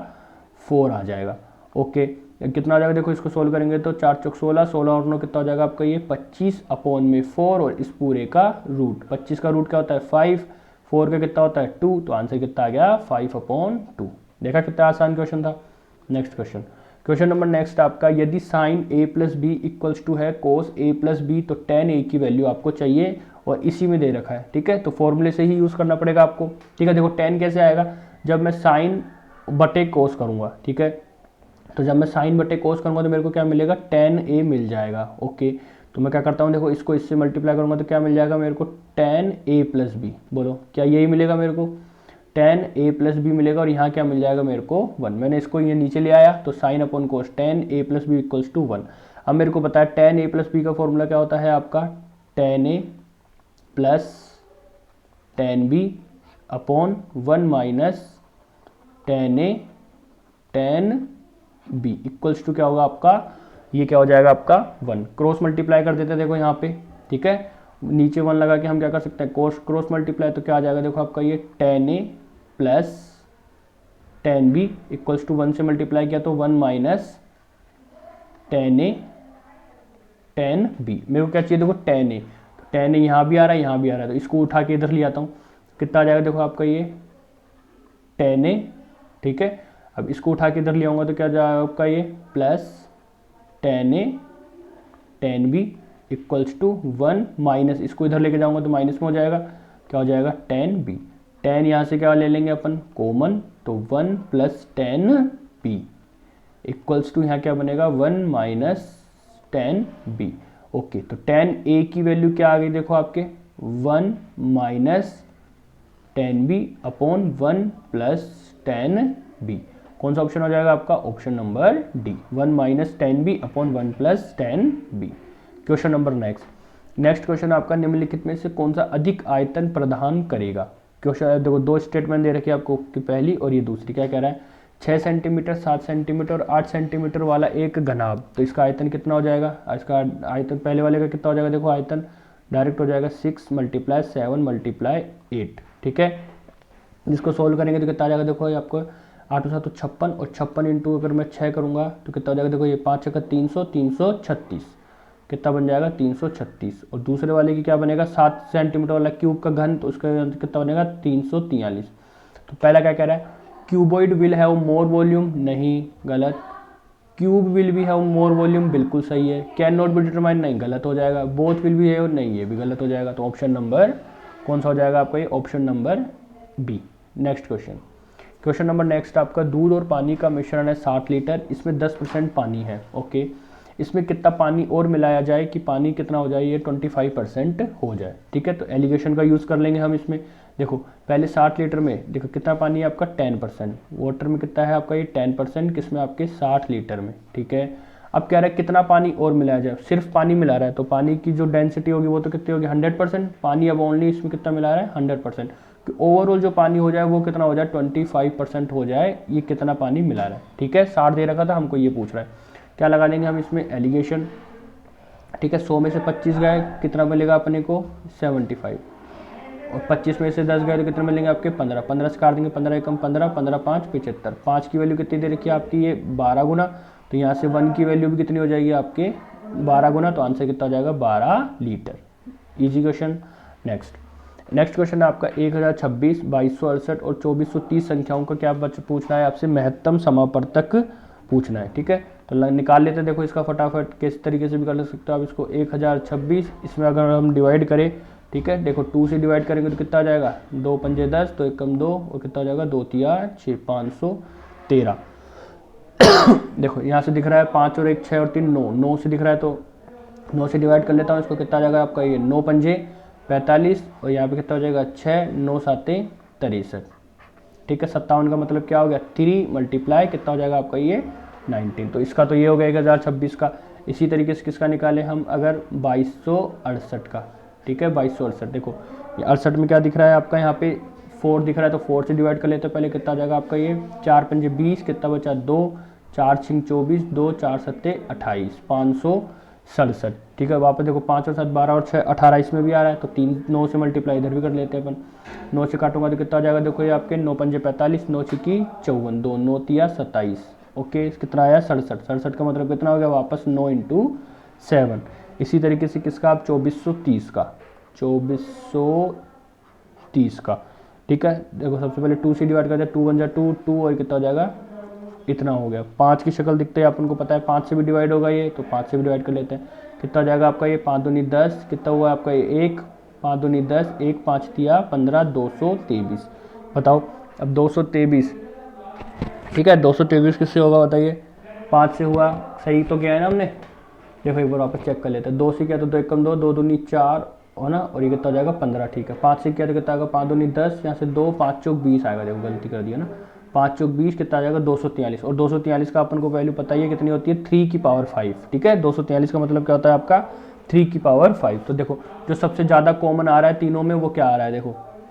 4 आ जाएगा। ओके, कितना आ जाएगा, देखो इसको सोल्व करेंगे तो 4 चौक 16, 16 और 9 कितना हो जाएगा आपका ये 25/4, और इस पूरे का रूट, 25 का रूट क्या होता है 5, 4 का कितना होता है 2, तो आंसर कितना आ गया 5/2। देखा कितना आसान क्वेश्चन था। नेक्स्ट क्वेश्चन नंबर नेक्स्ट आपका, यदि sine a plus b equals to है कोस a प्लस बी, तो tan a की वैल्यू आपको चाहिए, और इसी में दे रखा है, ठीक है। तो फॉर्मूले से ही यूज़ करना पड़ेगा आपको, ठीक है। देखो tan कैसे आएगा, जब मैं साइन बटे कोस करूँगा, ठीक है। तो जब मैं साइन बटे कोस करूँगा तो मेरे को क्या मिलेगा tan a मिल जाएगा। ओके, तो मैं क्या करता हूँ, देखो इसको इससे मल्टीप्लाई करूँगा तो क्या मिल जाएगा मेरे को tan a प्लस बी। बोलो क्या यही मिलेगा मेरे को, tan a प्लस बी मिलेगा, और यहाँ क्या मिल जाएगा मेरे को 1। मैंने इसको ये नीचे ले आया तो sine upon cos tan a plus b equals to 1। अब मेरे को पता है tan a प्लस बी का फॉर्मूला क्या होता है आपका tan a plus tan b upon 1 minus tan a tan b equals to क्या होगा आपका, ये क्या हो जाएगा आपका 1। क्रॉस मल्टीप्लाई कर देते हैं देखो यहाँ पे, ठीक है। नीचे 1 लगा के हम क्या कर सकते हैं क्रॉस मल्टीप्लाई, तो क्या आ जाएगा देखो आपका ये tan a plus tan b equals to 1 से मल्टीप्लाई किया तो 1 minus tan a tan b। मेरे को क्या चाहिए देखो tan a, तो tan a यहाँ भी आ रहा है यहाँ भी आ रहा है, तो इसको उठा के इधर ले आता हूँ, कितना आ जाएगा देखो आपका ये tan a, ठीक है। अब इसको उठा के इधर ले आऊँगा तो क्या जाएगा आपका ये plus tan a tan b equals to 1 minus, इसको इधर लेके जाऊंगा तो माइनस में हो जाएगा, क्या हो जाएगा tan b। tan यहाँ से क्या ले लेंगे अपन कॉमन, तो 1 plus tan b equals to यहाँ क्या बनेगा 1 माइनस tan b। ओके, तो tan a की वैल्यू क्या आ गई देखो आपके 1 minus tan b upon 1 plus tan b। कौन सा ऑप्शन हो जाएगा आपका, option number D, 1 minus tan b upon 1 plus tan b। Question number next question आपका, निम्नलिखित में से कौन सा अधिक आयतन प्रदान करेगा। क्वेश्चन देखो 2 स्टेटमेंट दे रखी है आपको कि पहली और ये दूसरी, क्या कह रहा है 6 सेंटीमीटर 7 सेंटीमीटर और 8 सेंटीमीटर वाला एक घनाभ, तो इसका आयतन कितना हो जाएगा, इसका आयतन पहले वाले का कितना हो जाएगा, देखो आयतन डायरेक्ट हो जाएगा 6 × 7 × 8, ठीक है। जिसको सोल्व करेंगे तो कितना आ जाएगा, देखो ये आपको 8 7 तो 56, और 56 इंटू अगर मैं 6 करूँगा तो कितना हो जाएगा, देखो ये 5 6 300 336, कितना बन जाएगा 336। और दूसरे वाले की क्या बनेगा 7 सेंटीमीटर वाला क्यूब का घन, तो उसका कितना बनेगा 343। तो पहला क्या कह रहा है, cuboid will have more volume, नहीं गलत। Cube will be have more volume, बिल्कुल सही है। कैन नॉट बी डिटरमाइन, नहीं, गलत हो जाएगा। बोथ विल बी है, नहीं, ये भी गलत हो जाएगा। तो ऑप्शन नंबर कौन सा हो जाएगा आपका, ये option number B. Next question number next आपका, दूध और पानी का मिश्रण है 60 लीटर, इसमें 10% पानी है। ओके, इसमें कितना पानी और मिलाया जाए कि पानी कितना हो जाए, ये 25% हो जाए। ठीक है, तो एलिगेशन का यूज़ कर लेंगे हम इसमें। देखो पहले 60 लीटर में देखो कितना पानी है आपका, 10%। वाटर में कितना है आपका, ये 10%, किसमें आपके 60 लीटर में। ठीक है, अब कह रहा है कितना पानी और मिलाया जाए, सिर्फ पानी मिला रहा है तो पानी की जो डेंसिटी होगी वो तो कितनी होगी, 100%। पानी अब ओनली इसमें कितना मिला रहा है, 100%। ओवरऑल जो पानी हो जाए वो कितना हो जाए, 25% हो जाए। ये कितना पानी मिला रहा है। ठीक है, 60 दे रखा था, हमको ये पूछ रहा है। क्या लगा देंगे हम इसमें, एलिगेशन। ठीक है, 100 में से 25 गए, कितना मिलेगा अपने को, 75। और 25 में से 10 गए तो कितने मिलेंगे आपके, 15। 15 से काट देंगे, 15 एकम 15, 15 5 75। 5 की वैल्यू कितनी दे रखी है आपकी, ये 12 गुना। तो यहाँ से 1 की वैल्यू भी कितनी हो जाएगी आपके, 12 गुना। तो आंसर कितना हो जाएगा, 12 litre. Easy question. Next question है आपका 1026, 2268 और 2430 संख्याओं का क्या पूछना है आपसे, महत्तम समापर्तक पूछना है। ठीक है, तो निकाल लेते हैं। देखो इसका फटाफट किस तरीके से भी कर सकते हो आप इसको। 1026 इसमें अगर हम डिवाइड करें, ठीक है, देखो 2 से डिवाइड करेंगे तो कितना आ जाएगा, 2 पंजे 10, तो 1 कम 2, और कितना हो जाएगा, 2 तिया 6, 513। देखो यहाँ से दिख रहा है 5 और 1 6 और 3 9, 9 से दिख रहा है तो 9 से डिवाइड कर लेता हूँ इसको। कितना आ जाएगा आपका, ये 9 पंजे 45, और यहाँ पे कितना हो जाएगा 6, 9 7 63। ठीक है, 57 का मतलब क्या हो गया, 3 मल्टीप्लाई कितना हो जाएगा आपका, ये 19। तो इसका तो ये हो गया 1026 का। इसी तरीके से किसका निकालें हम, अगर 2268 का। ठीक है, 2268। देखो ये 68 में क्या दिख रहा है आपका, यहाँ पे 4 दिख रहा है तो 4 से डिवाइड कर लेते हैं पहले। कितना आ जाएगा आपका, ये 4 पंजे 20, कितना बचा 2, 4 6 24, 2 4 7 28, 567। ठीक है, वापस देखो 5 और 7 12 और 6 18, इसमें भी आ रहा है तो 3 9 से मल्टीप्लाई इधर भी कर लेते हैं अपन। 9 से काटूंगा तो कितना आ जाएगा, देखो ये आपके 9 पंजे 45, 9 छिकी 54, 2 9 तिया 27। ओके, कितना आया 67। 67 का मतलब कितना हो गया, वापस 9 × 7। इसी तरीके से किसका, आप 2430 का, 2430 का। ठीक है, देखो सबसे पहले 2 से डिवाइड करते हैं, 2 1 जा 2, 2 और कितना हो जाएगा, इतना हो गया। 5 की शक्ल दिखते हैं अपन को पता है, 5 से भी डिवाइड होगा ये, तो 5 से भी डिवाइड कर लेते हैं। कितना हो जाएगा आपका, ये 5 दूनी 10, कितना हुआ आपका ये 1, 5 दूनी 10, 1 5 तिया 15, 223। बताओ अब 223। ठीक है, 223 किससे होगा बताइए, 5 से हुआ, सही तो किया है ना हमने। देखो एक बार वापस चेक कर लेते हैं। 2 से किया तो 2 1 2, 2 दूनी 4 हो ना, और ये कितना हो जाएगा 15। ठीक है, 5 से किया तो कितना आएगा, 5 दूनी 10, यहाँ से 2 5 चौक 20 आएगा। देखो गलती कर दिया ना, 5 चौक 20, कितना आ जाएगा 243। और 243 का अपन को वैल्यू पता ही है कितनी होती है, 3 की पावर 5। ठीक है, 243 का मतलब क्या होता है आपका, 3 की पावर 5। तो देखो जो सबसे ज़्यादा कॉमन आ रहा है तीनों में वो क्या आ रहा है,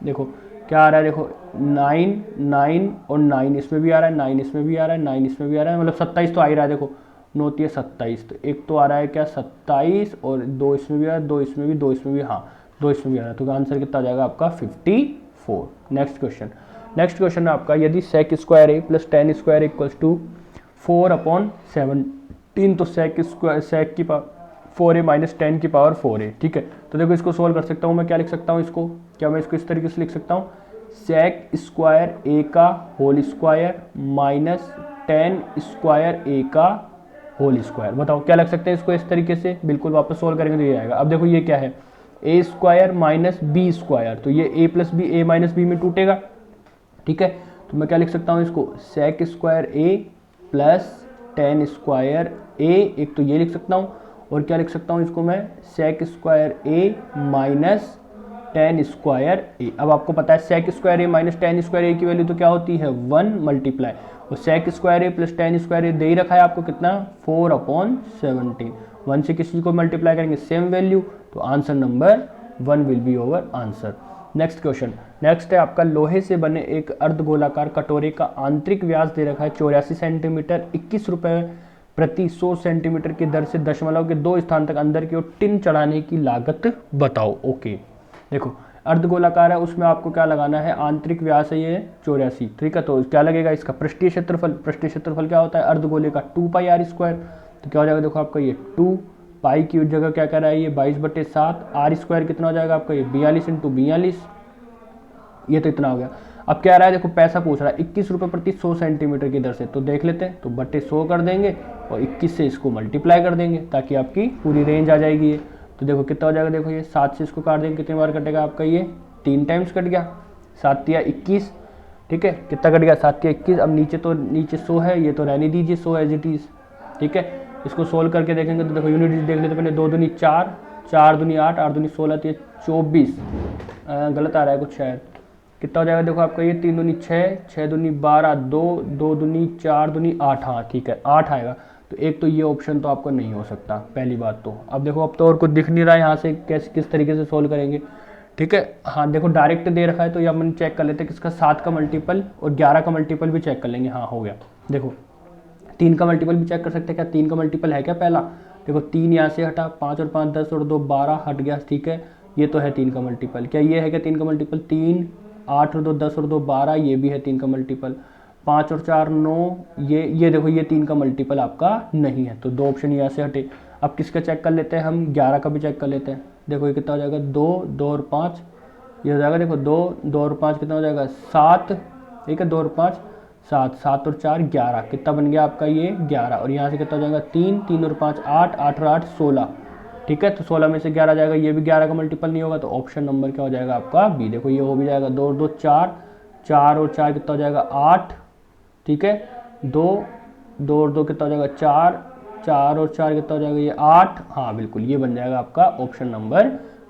देखो क्या आ रहा है, देखो 9 9 और 9 इसमें भी आ रहा है, 9 इसमें भी आ रहा है, 9 इसमें भी आ रहा है, मतलब 27 तो आ ही रहा है। देखो 9 तिया 27, तो एक तो आ रहा है क्या 27, और 2 इसमें भी आ रहा है, 2 इसमें भी, 2 इसमें भी, हाँ 2 इसमें भी आ रहा है। तो आंसर कितना आ जाएगा आपका 54। नेक्स्ट क्वेश्चन है आपका, यदि sec square a plus tan square equals to 4/17, तो sec की पावर 4a माइनस tan की पावर 4a। ठीक है, तो देखो इसको सोल्व कर सकता हूँ मैं। क्या लिख सकता हूँ इसको, क्या मैं इसको इस तरीके से लिख सकता हूँ, sec स्क्वायर a का whole square minus tan square a का होल स्क्वायर। बताओ क्या लग सकते हैं इसको इस तरीके से, बिल्कुल वापस सोल्व करेंगे तो ये आएगा। अब देखो ये क्या है, a square minus b square, तो ये a plus B a minus B में टूटेगा। ठीक है, तो मैं क्या लिख सकता हूँ इसको, sec square a plus tan square a, एक तो ये लिख सकता हूँ, और क्या लिख सकता हूँ इसको मैं, sec square a minus tan square a। अब आपको पता है sec square a minus tan square a की वैल्यू तो क्या होती है 1 मल्टीप्लाई, और sec square a plus tan square a दे ही रखा है आपको कितना 4/17। 1 से किसी को मल्टीप्लाई करेंगे सेम वैल्यू, तो answer number 1 will be over answer. Next है आपका, लोहे से बने एक अर्धगोलाकार कटोरे का आंतरिक व्यास दे रखा है 84 सेंटीमीटर, 21 रुपये प्रति 100 सेंटीमीटर की दर से दशमलव के 2 स्थान तक अंदर की ओर टिन चढ़ाने की लागत बताओ। ओके, देखो अर्धगोलाकार है, उसमें आपको क्या लगाना है, आंतरिक व्यास है ये 84। ठीक है, तो क्या लगेगा इसका पृष्ठीय क्षेत्रफल क्या होता है अर्धगोले का, 2πr²। तो क्या हो जाएगा, देखो आपका ये 2 पाई की जगह क्या कर रहा है ये 22/7, r² कितना हो जाएगा आपका ये 42 × 42, ये तो इतना हो गया। अब क्या आ रहा है, देखो पैसा पूछ रहा है 21 रुपये प्रति 100 सेंटीमीटर की दर से, तो देख लेते हैं, तो बटे 100 कर देंगे और 21 से इसको मल्टीप्लाई कर देंगे ताकि आपकी पूरी रेंज आ जाएगी ये। तो देखो कितना हो जाएगा, देखो ये 7 से इसको काट देंगे, कितनी बार कटेगा आपका, ये 3 टाइम्स कट गया, 7 या 21, ठीक है, कितना कट गया 7 या 21। अब नीचे 100 है, ये तो रहने दीजिए 100 एज इट इज़, ठीक है। इसको सोल्व करके देखेंगे तो देखो यूनिट देख लेते पहले, 2 दूनी 4, 4 दूनी 8, 8 दूनी 16, तो ये 24, गलत आ रहा है कुछ शायद, कितना हो जाएगा देखो आपका ये 3 दूनी 6, 6 दूनी 12, 2, 2 दूनी 4 दूनी 8, हाँ ठीक है 8 आएगा। तो एक तो ये ऑप्शन तो आपको नहीं हो सकता पहली बात तो। अब देखो अब तो और कुछ दिख नहीं रहा है यहाँ से, कैसे किस तरीके से सोल्व करेंगे, ठीक है। हाँ देखो डायरेक्ट दे रखा है तो ये अपन चेक कर लेते हैं किसका, 7 का मल्टीपल और 11 का मल्टीपल भी चेक कर लेंगे। हाँ हो गया, देखो 3 का मल्टीपल भी चेक कर सकते हैं, क्या 3 का मल्टीपल है क्या पहला, देखो 3 यहाँ से हटा, 5 और 5 10 और 2 12 हट गया, ठीक है, ये तो है 3 का मल्टीपल। क्या ये है क्या 3 का मल्टीपल, 3, 8 और 2 10 और 2 12, ये भी है 3 का मल्टीपल, 5 और 4 9, ये देखो ये 3 का मल्टीपल आपका नहीं है, तो 2 ऑप्शन यहाँ से हटे। अब किसका चेक कर लेते हैं हम, 11 का भी चेक कर लेते हैं। देखो ये कितना हो जाएगा, 2, 2 और 5, ये हो जाएगा देखो 2, 2 और 5 कितना हो जाएगा 7, ठीक है, 2 और 5 7, 7 और 4 11, कितना बन गया आपका ये 11, और यहाँ से कितना हो जाएगा 3, 3 और 5 8, 8 और 8 16, ठीक है। तो 16 में से 11 जाएगा, ये भी 11 का मल्टीपल नहीं होगा, तो ऑप्शन नंबर क्या हो जाएगा आपका बी। देखो ये हो भी जाएगा, 2 और 2 4, 4 और 4 कितना हो जाएगा 8, ठीक है, 2, 2 और 2 कितना हो जाएगा 4, 4 और 4 कितना हो जाएगा ये 8, हाँ बिल्कुल ये बन जाएगा आपका ऑप्शन नंबर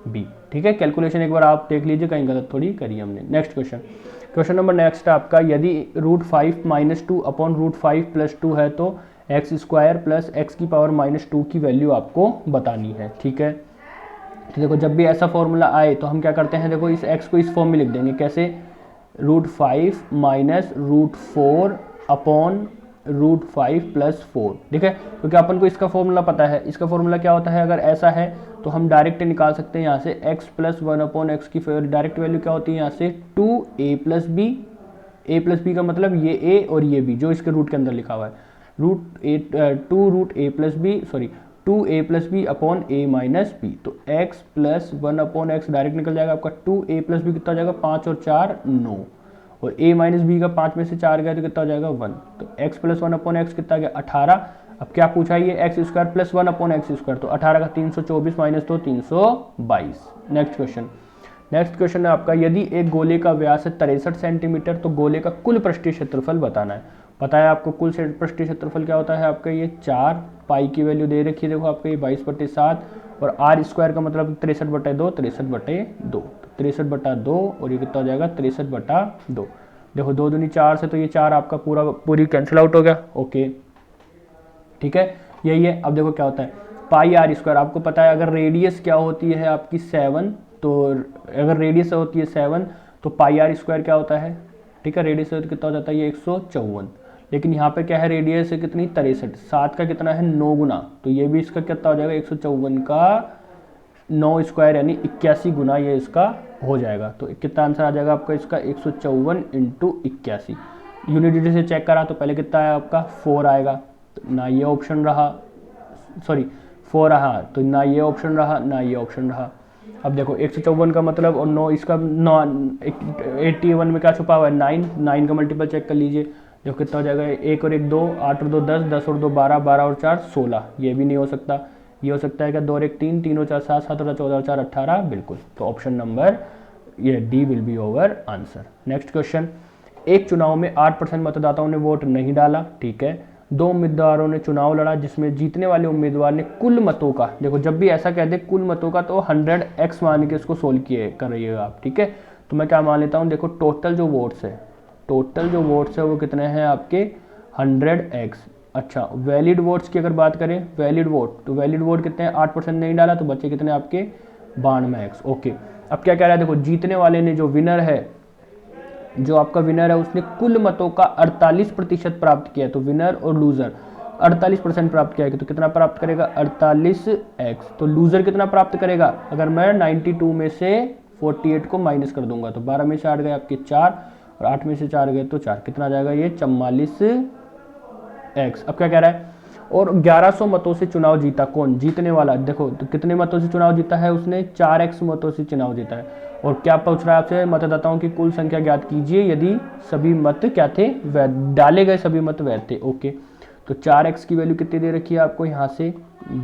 बी, ठीक है। कैलकुलेशन एक बार आप देख लीजिए, कहीं गलत थोड़ी करी हमने। नेक्स्ट क्वेश्चन नंबर नेक्स्ट है आपका, यदि √5 - 2 अपॉन √5 + 2 है तो x² प्लस x की पावर -2 की वैल्यू आपको बतानी है, ठीक है। तो देखो जब भी ऐसा फॉर्मूला आए तो हम क्या करते हैं, देखो इस x को इस फॉर्म में लिख देंगे, कैसे, √5 - √4 अपॉन √5 + 4, ठीक है, क्योंकि अपन को इसका फॉर्मूला पता है। इसका फॉर्मूला क्या होता है, अगर ऐसा है तो हम डायरेक्ट निकाल सकते हैं यहाँ से x + 1 अपॉन x की डायरेक्ट वैल्यू क्या होती है यहाँ से 2a + b, a + b का मतलब ये a और ये b जो इसके रूट के अंदर लिखा हुआ है, 2√a + b, sorry 2a + b upon a - b, तो x + 1 अपॉन x डायरेक्ट निकल जाएगा आपका 2a + b कितना हो जाएगा 5 और 4 9, और a - b का 5 में से 4 गया तो कितना हो जाएगा 1, तो x + 1 अपॉन x कितना गया 18। अब क्या पूछा है ये x² + 1 अपॉन x², तो 18 का 324 - 2 322। नेक्स्ट क्वेश्चन है आपका, यदि एक गोले का व्यास है 63 सेंटीमीटर तो गोले का कुल पृष्ठीय क्षेत्रफल बताना है। पता है आपको कुल पृष्ठीय क्षेत्रफल क्या होता है आपका, ये 4, पाई की वैल्यू दे रखी है देखो आपका ये 22/7, और r² का मतलब 63/2, 63/2, 63/2 और ये कितना हो जाएगा 63/2। देखो 2 दूनी 4 से, तो ये 4 आपका पूरी कैंसिल आउट हो गया, ओके ठीक है, यही है। अब देखो क्या होता है, पाई r², आपको पता है अगर रेडियस क्या होती है आपकी 7, तो अगर रेडियस होती है 7 तो पाई r² क्या होता है, ठीक है, रेडियस तो कितना हो जाता है ये 154, लेकिन यहाँ पे क्या है रेडियस है कितनी 63, 7 का कितना है 9 गुना, तो ये भी इसका कितना हो जाएगा 154 का 9² यानी 81 गुना ये इसका हो जाएगा। तो कितना आंसर आ जाएगा आपका इसका 154 × 81। यूनिट से चेक करा तो पहले कितना है आपका 4 आएगा, तो ना ये ऑप्शन रहा, सॉरी 4 रहा, तो ना ये ऑप्शन रहा ना ये ऑप्शन रहा। अब देखो 154 का मतलब और 9 इसका 81 में क्या छुपा हुआ है 9 का मल्टीपल चेक कर लीजिए, देखो कितना हो जाएगा 1 और 1 2, 8 और 2 10, 10 और 2 12, 12 और 4 16, ये भी नहीं हो सकता। ये हो सकता है क्या 2 और 1 3, 3 और 4 7, 7 और 14 और 4 18, बिल्कुल, तो ऑप्शन नंबर ये D will be over answer. Next question, एक चुनाव में 8% मतदाताओं ने वोट नहीं डाला, ठीक है, 2 उम्मीदवारों ने चुनाव लड़ा जिसमें जीतने वाले उम्मीदवार ने कुल मतों का, देखो जब भी ऐसा कह दे कुल मतों का तो 100x मान के इसको सोल्व कर रहिएगा आप, ठीक है। तो मैं क्या मान लेता हूँ, देखो टोटल जो वोट्स है वो कितने हैं आपके 100x। अच्छा वैलिड वोट्स की अगर बात करें, वैलिड वोट, तो वैलिड वोट कितने हैं 8% नहीं डाला तो बच्चे कितने आपके 92x, ओके। अब क्या कह रहा है, देखो जीतने वाले ने जो विनर है, जो आपका विनर है उसने कुल मतों का 48% प्राप्त किया है, तो विनर और लूजर 48% प्राप्त किया है, तो कितना प्राप्त करेगा 48x। तो लूजर कितना प्राप्त करेगा, अगर मैं 92 में से 48 को माइनस कर दूंगा तो 12 में से 8 गए आपके 4 और 8 में से 4 गए तो 4, कितना आ जाएगा ये 44x। अब क्या कह रहा है, और 1100 मतों से चुनाव जीता। कौन जीतने वाला? देखो तो कितने मतों से चुनाव जीता है उसने? 4x मतों से चुनाव जीता है। और क्या पूछ रहा है आपसे? मतदाताओं की कुल संख्या ज्ञात कीजिए यदि सभी मत क्या थे? वैध, डाले गए सभी मत वैध थे। ओके, तो 4x की वैल्यू कितनी दे रखी है आपको यहाँ से?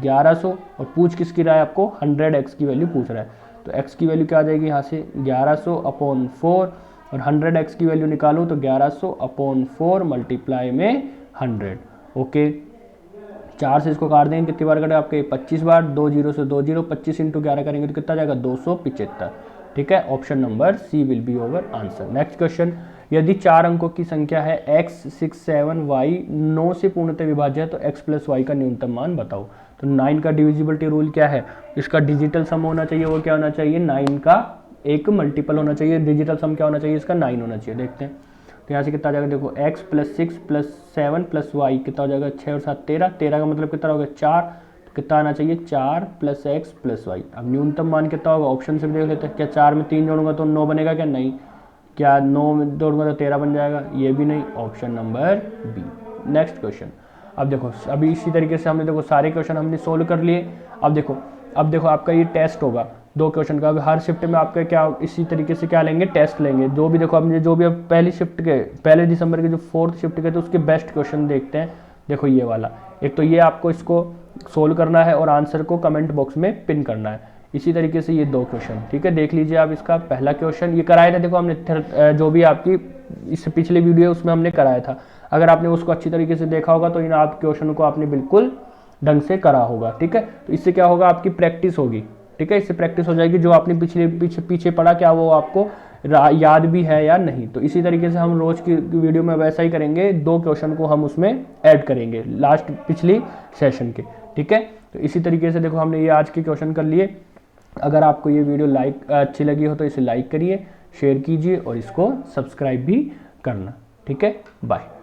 1100। और पूछ किसकी रहा है आपको? 100x की वैल्यू पूछ रहा है। तो x की वैल्यू क्या आ जाएगी यहाँ से? 1100 अपॉन 4, और 100x की वैल्यू निकालो तो 1100 अपॉन 4 मल्टीप्लाई में 100। ओके, 4 से इसको काट देंगे, कितनी बार कटे आपके? 25 बार। 2 0 से 2 0, 25 इंटू 11 करेंगे तो कितना जाएगा? 275। ठीक है, option number C will be over answer. Next question, यदि 4 अंकों की संख्या है x 6 7 y 9 से पूर्णतः विभाज्य है तो x प्लस वाई का न्यूनतम मान बताओ। तो 9 का डिविजिबिलिटी रूल क्या है? इसका डिजिटल सम होना चाहिए, वो क्या होना चाहिए? 9 का एक मल्टीपल होना चाहिए। डिजिटल सम क्या होना चाहिए? इसका 9 होना चाहिए। देखते हैं तो यहाँ से कितना आ जाएगा? देखो x plus 6 plus 7 plus Y कितना हो जाएगा? 6 और 7 13। 13 का मतलब कितना हो गया? 4। तो कितना आना चाहिए? 4 प्लस x प्लस वाई। अब न्यूनतम मान कितना होगा? ऑप्शन से भी देख लेते हैं। क्या 4 में 3 जोड़ूंगा तो 9 बनेगा? क्या नहीं। क्या 9 में जोड़ूंगा तो 13 बन जाएगा? ये भी नहीं। Option number B. Next question, अब देखो अभी इसी तरीके से हमने देखो सारे क्वेश्चन हमने सोल्व कर लिए। अब देखो आपका ये टेस्ट होगा 2 क्वेश्चन का। अब हर शिफ्ट में आपका क्या इसी तरीके से क्या लेंगे? टेस्ट लेंगे। जो भी देखो हमने जो भी अब पहली शिफ्ट के 1 दिसंबर के जो 4th शिफ्ट के थे उसके बेस्ट क्वेश्चन देखते हैं। देखो ये वाला, एक तो ये आपको इसको सोल्व करना है और आंसर को कमेंट बॉक्स में पिन करना है। इसी तरीके से ये 2 क्वेश्चन, ठीक है, देख लीजिए आप। इसका पहला क्वेश्चन ये कराया था, देखो हमने जो भी आपकी इससे पिछले वीडियो उसमें हमने कराया था। अगर आपने उसको अच्छी तरीके से देखा होगा तो इन आप क्वेश्चन को आपने बिल्कुल ढंग से करा होगा। ठीक है, तो इससे क्या होगा? आपकी प्रैक्टिस होगी। ठीक है, इससे प्रैक्टिस हो जाएगी। जो आपने पीछे पढ़ा क्या वो आपको याद भी है या नहीं। तो इसी तरीके से हम रोज की वीडियो में वैसा ही करेंगे। 2 क्वेश्चन को हम उसमें ऐड करेंगे लास्ट पिछली सेशन के। ठीक है, तो इसी तरीके से देखो हमने ये आज के क्वेश्चन कर लिए। अगर आपको ये वीडियो अच्छी लगी हो तो इसे लाइक करिए, शेयर कीजिए और इसको सब्सक्राइब भी करना। ठीक है, बाय।